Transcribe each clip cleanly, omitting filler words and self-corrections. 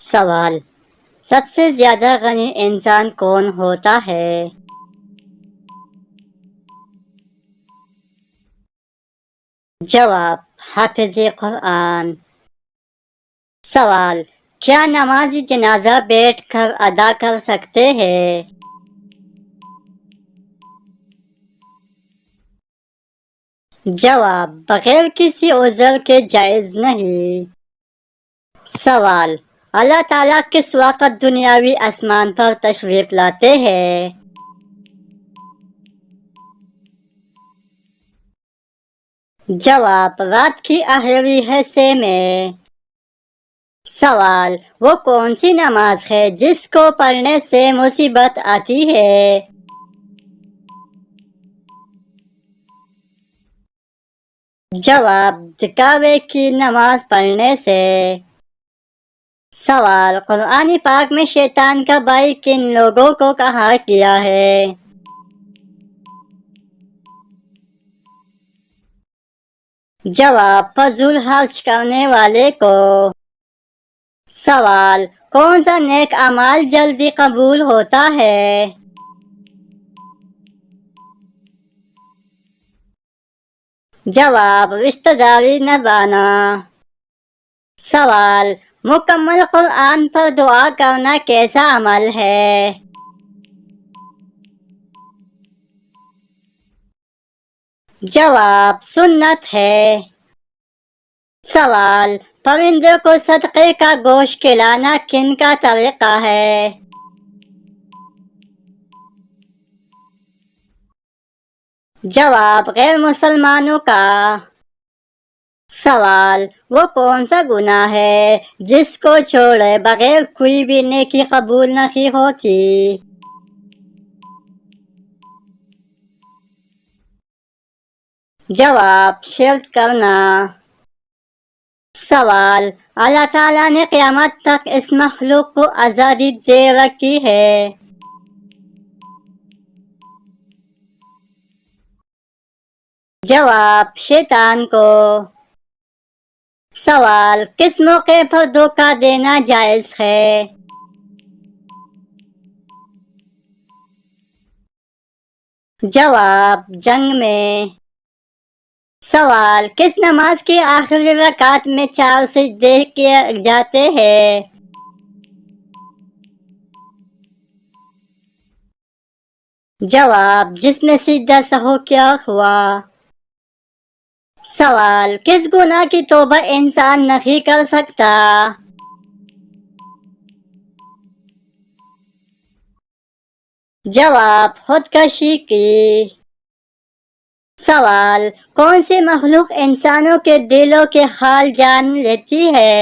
سوال: سب سے زیادہ غنی انسان کون ہوتا ہے؟ جواب: حافظ قرآن۔ سوال: کیا نماز جنازہ بیٹھ کر ادا کر سکتے ہیں؟ جواب: بغیر کسی عذر کے جائز نہیں۔ سوال: اللہ تعالیٰ کس وقت دنیاوی آسمان پر تشریف لاتے ہیں؟ جواب: رات کی آخری حصے میں۔ سوال: وہ کون سی نماز ہے جس کو پڑھنے سے مصیبت آتی ہے؟ جواب: دکھاوے کی نماز پڑھنے سے۔ سوال: قرآن پاک میں شیطان کا بھائی کن لوگوں کو کہا گیا ہے؟ جواب: فضول خرچ کرنے والے کو۔ سوال: کون سا نیک اعمال جلدی قبول ہوتا ہے؟ جواب: رشتہ داری نبھانا۔ سوال: مکمل قرآن پر دعا کرنا کیسا عمل ہے؟ جواب: سنت ہے۔ سوال: پرندوں کو صدقے کا گوشت کھلانا کن کا طریقہ ہے؟ جواب: غیر مسلمانوں کا۔ سوال: وہ کون سا گناہ ہے جس کو چھوڑے بغیر کوئی بھی نیکی قبول نہیں ہوتی؟ جواب: شرک کرنا۔ سوال: اللہ تعالیٰ نے قیامت تک اس مخلوق کو آزادی دے رکھی ہے۔ جواب: شیطان کو۔ سوال: کس موقع پر دھوکہ دینا جائز ہے؟ جواب: جنگ میں۔ سوال: کس نماز کی آخری رکعت میں 4 سجدے کیے جاتے ہیں؟ جواب: جس میں سجدہ سہو کیا ہوا۔ سوال: کس گناہ کی توبہ انسان نہیں کر سکتا؟ جواب: خودکشی کی۔ سوال: کون سی مخلوق انسانوں کے دلوں کے حال جان لیتی ہے؟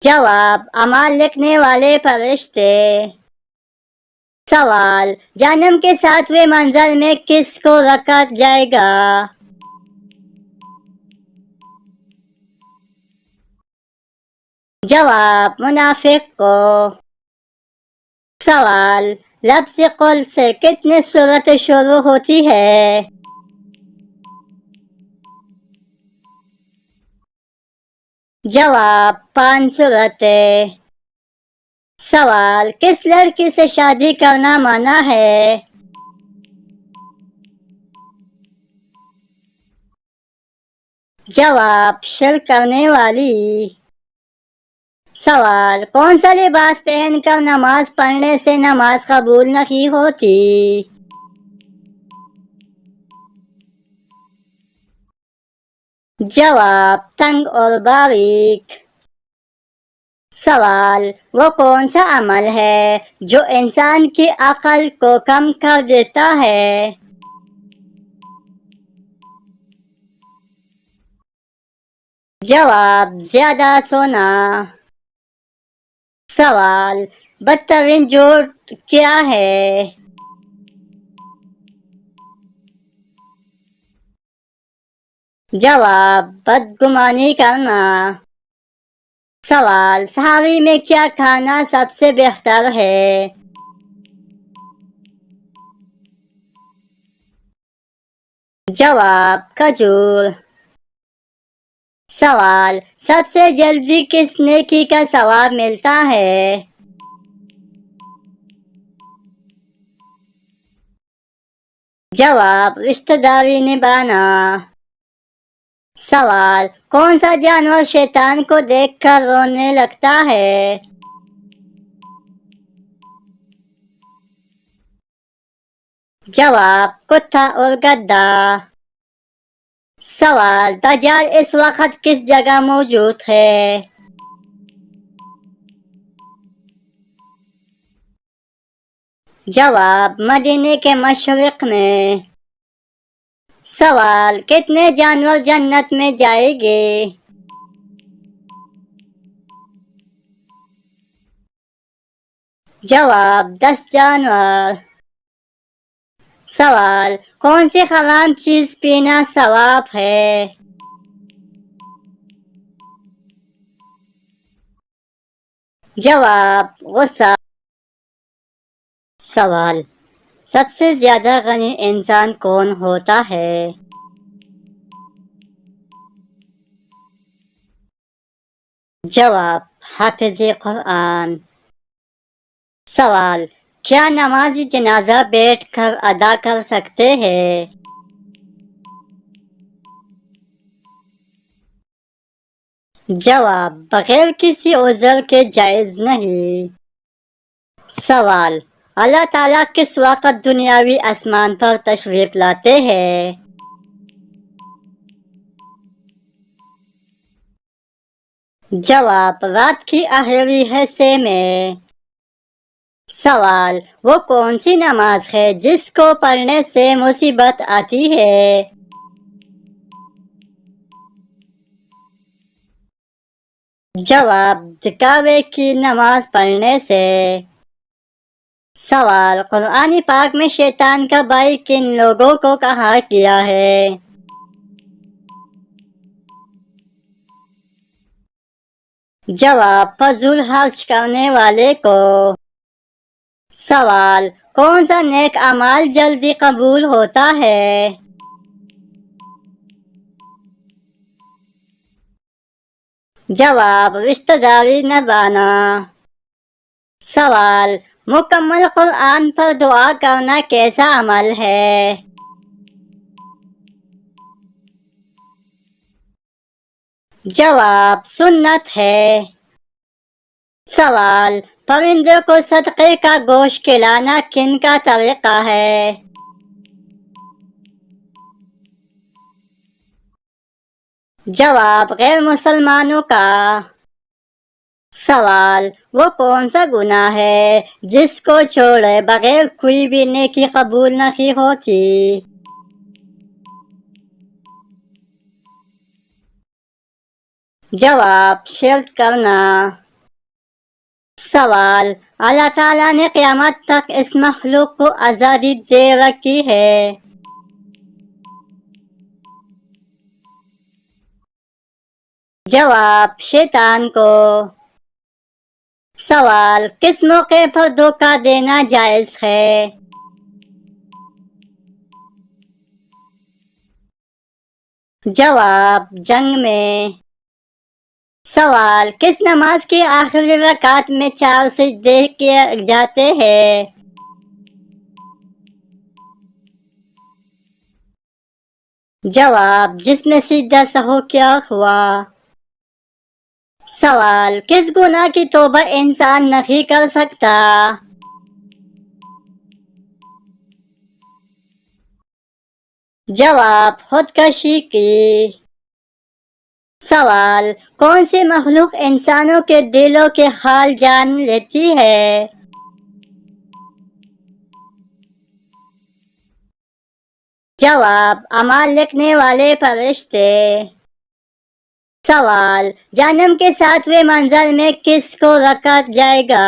جواب: اعمال لکھنے والے فرشتے۔ سوال: جہنم کے 7ویں منزل میں کس کو رکھا جائے گا؟ جواب: منافق کو۔ سوال: لفظ قل سے کتنی صورتیں شروع ہوتی ہے؟ جواب: 5 صورتیں۔ سوال: کس لڑکی سے شادی کرنا منع ہے؟ جواب: شرک کرنے والی۔ سوال: کون سا لباس پہن کر نماز پڑھنے سے نماز قبول نہیں ہوتی؟ جواب: تنگ اور باریک۔ سوال: وہ کون سا عمل ہے جو انسان کی عقل کو کم کر دیتا ہے؟ جواب: زیادہ سونا۔ سوال: بدترین جھوٹ کیا ہے؟ جواب: بدگمانی کرنا۔ سوال: سحری میں کیا کھانا سب سے بہتر ہے؟ جواب: کھجور۔ سوال: سب سے جلدی کس نیکی کا ثواب ملتا ہے؟ جواب: رشتہ داری نبھانا۔ سوال: کون سا جانور شیطان کو دیکھ کر رونے لگتا ہے؟ جواب: کتا اور گدھا۔ سوال: دجال اس وقت کس جگہ موجود ہے؟ جواب: مدینے کے مشرق میں۔ سوال: کتنے جانور جنت میں جائیں گے؟ جواب: 10 جانور۔ سوال: کون سی حرام چیز پینا ثواب ہے؟ جواب: غصہ۔ سوال: سب سے زیادہ غنی انسان کون ہوتا ہے؟ جواب: حافظ قرآن۔ سوال: کیا نماز جنازہ بیٹھ کر ادا کر سکتے ہیں؟ جواب: بغیر کسی عذر کے جائز نہیں۔ سوال: اللہ تعالیٰ کس وقت دنیاوی آسمان پر تشریف لاتے ہیں؟ جواب: رات کی آخری حصے میں۔ سوال: وہ کون سی نماز ہے جس کو پڑھنے سے مصیبت آتی ہے؟ جواب: دکھاوے کی نماز پڑھنے سے۔ سوال: قرآن پاک میں شیطان کا بھائی کن لوگوں کو کہا گیا ہے؟ جواب: فضول خرچ کرنے والے کو۔ سوال: کون سا نیک اعمال جلدی قبول ہوتا ہے؟ جواب: رشتہ داری نبھانا۔ سوال: مکمل قرآن پر دعا کرنا کیسا عمل ہے؟ جواب: سنت ہے۔ سوال: پرندوں کو صدقے کا گوشت کھلانا کن کا طریقہ ہے؟ جواب: غیر مسلمانوں کا۔ سوال: وہ کون سا گناہ ہے جس کو چھوڑے بغیر کوئی بھی نیکی قبول نہیں ہوتی؟ جواب: شرک کرنا۔ سوال: اللہ تعالیٰ نے قیامت تک اس مخلوق کو آزادی دے رکھی ہے؟ جواب: شیطان کو۔ سوال: کس موقع پر دھوکہ دینا جائز ہے؟ جواب: جنگ میں۔ سوال: کس نماز کی آخری رکعت میں 4 سجدے کیے جاتے ہیں؟ جواب: جس میں سجدہ سہو کیا ہوا۔ سوال: کس گناہ کی توبہ انسان نہیں کر سکتا؟ جواب: خودکشی کی۔ سوال: کون سی مخلوق انسانوں کے دلوں کے حال جان لیتی ہے؟ جواب: اعمال لکھنے والے فرشتے۔ سوال: جہنم کے 7ویں منزل میں کس کو رکھا جائے گا؟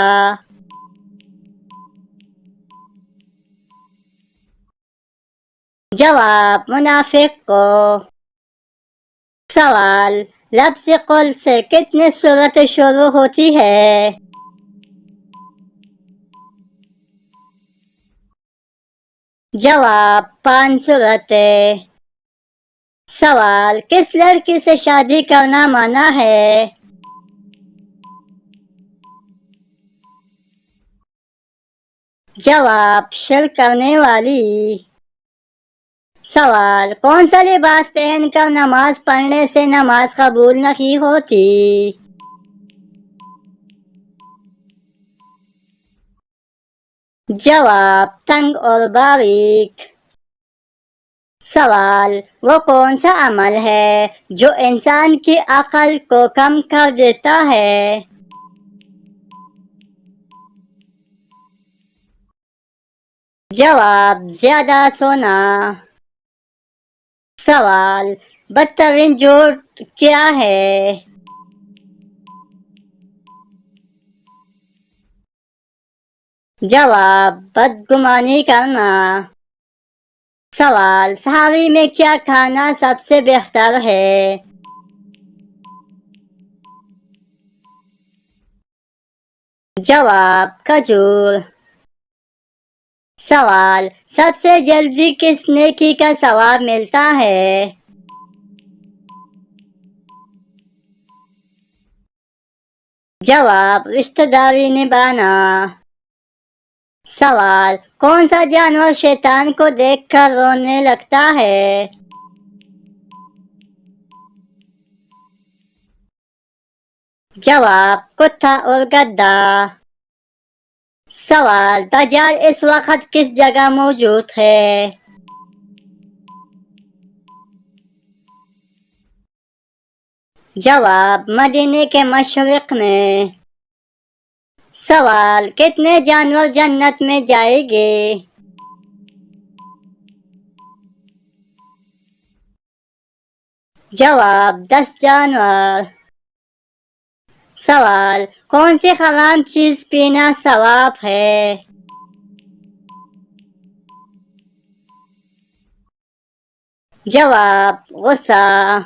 جواب: منافق کو۔ سوال: لفظ قل سے کتنی صورتیں شروع ہوتی ہے؟ جواب: 5 صورتیں۔ سوال، کس لڑکی سے شادی کرنا منع ہے؟ جواب، شرک کرنے والی۔ سوال، کون سا لباس پہن کر نماز پڑھنے سے نماز قبول نہیں ہوتی؟ جواب، تنگ اور باریک۔ سوال، وہ کون سا عمل ہے جو انسان کی عقل کو کم کر دیتا ہے؟ جواب، زیادہ سونا۔ سوال، بدترین جھوٹ کیا ہے؟ جواب، بدگمانی کرنا۔ سوال، سحری میں کیا کھانا سب سے بہتر ہے؟ جواب، کھجور۔ سوال، سب سے جلدی کس نیکی کا ثواب ملتا ہے؟ جواب، رشتہ داری نبھانا۔ سوال، کون سا جانور شیطان کو دیکھ کر رونے لگتا ہے؟ جواب، کتا اور گدھا۔ سوال، دجال اس وقت کس جگہ موجود ہے؟ جواب، مدینے کے مشرق میں۔ سوال، کتنے جانور جنت میں جائیں گے؟ جواب، 10 جانور۔ سوال، کون سی حرام چیز پینا ثواب ہے؟ جواب، غصہ۔